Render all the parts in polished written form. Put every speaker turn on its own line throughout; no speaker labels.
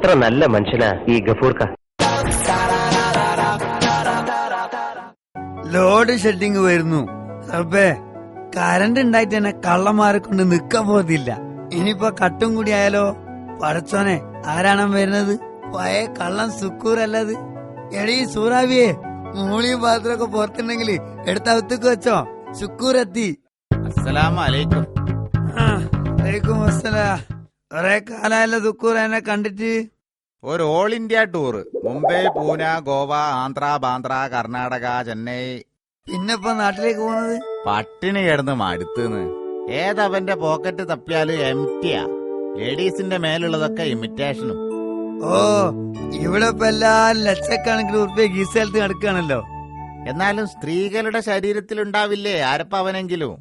എത്ര നല്ല മനുഷ്യനാ ഈ ഗഫൂർക്ക.
ലോഡ് ഷെഡിങ് വരുന്നു. അപ്പേ കറണ്ട് ഉണ്ടായിട്ട് തന്നെ കള്ളന്മാരെ കൊണ്ട് നിക്കാൻ പോകത്തില്ല. ഇനിയിപ്പോ കട്ടും കൂടി ആയാലോ? പടച്ചോനെ, ആരാണ് വരുന്നത്? പഴയ കള്ളം സുക്കൂറല്ലത്. എടീ സൂറാവിയെ, മൂളിയും പാത്രമൊക്കെ പുറത്തുണ്ടെങ്കിൽ എടുത്ത ഒത്തുക്ക് വെച്ചോ. സുക്കൂറെത്തി.
അസ്സലാമലൈക്കും.
വലൈക്കും അസ്സലാം. കുറെ കാലായല്ലോ സുക്കൂർ എന്നെ കണ്ടിട്ട്.
ഒരു all India tour. Mumbai, Pune, Goa, Andhra, Bandra, Karnataka, Chennai.
പിന്നെപ്പോ നാട്ടിലേക്ക് പോകുന്നത്?
പട്ടിണി കിടന്ന് മടുത്തുന്ന്. ഏതവന്റെ പോക്കറ്റ് തപ്പിയാലും എംറ്റിയാ. ലേഡീസിന്റെ മേലുള്ളതൊക്കെ ഇമിറ്റേഷനും.
ഓ, ഇവിടെ ഇപ്പൊ എല്ലാരും ലക്ഷക്കണക്കിന് ഉറുപ്പിക ഗീസലത്ത് നടക്കുകയാണല്ലോ.
എന്നാലും സ്ത്രീകളുടെ ശരീരത്തിലുണ്ടാവില്ലേ ആരപ്പവനെങ്കിലും.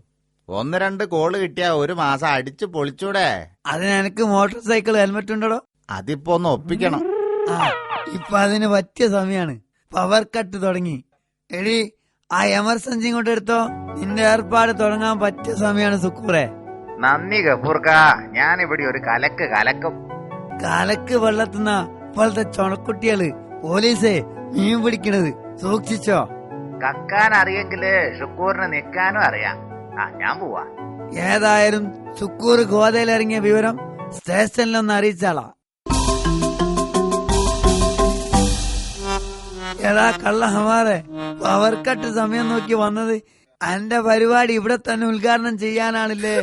1-2 കോള് കിട്ടിയാ ഒരു മാസം അടിച്ചു പൊളിച്ചൂടെ?
അതിനെനക്ക് മോട്ടോർ സൈക്കിൾ ഹെൽമെറ്റ് ഉണ്ടോ?
അതിപ്പോ ഒന്ന് ഒപ്പിക്കണം.
ഇപ്പൊ അതിന് പറ്റിയ സമയാണ്. പവർ കട്ട് തുടങ്ങി. എടി, ആ എമർജൻസി ഇങ്ങോട്ട് എടുത്തോ. നിന്റെ ഏർപ്പാട് തുടങ്ങാൻ പറ്റിയ സമയാണ് സുക്കൂറെ.
നന്ദി ഗഫൂർക്ക. ഞാനിവിടെ ഒരു കലക്കും.
കലക്ക് വെള്ളത്തുന്ന ഇപ്പോഴത്തെ ചുണക്കുട്ടികള് പോലീസേ മീൻ പിടിക്കണത് സൂക്ഷിച്ചോ.
കക്കാൻ അറിയെങ്കില് ഷുക്കൂറിന് നിക്കാനും അറിയാം. ഞാൻ പോവാ.
ഏതായാലും സുക്കൂർ ഗോതയിലിറങ്ങിയ വിവരം സ്റ്റേഷനിലൊന്ന് അറിയിച്ചാളാ. എടാ കള്ള ഹമാറെ, പവർ കട്ട് സമയം നോക്കി വന്നത്. എന്റെ പരിപാടി ഇവിടെ തന്നെ ഉദ്ഘാടനം ചെയ്യാനാണില്ലേ?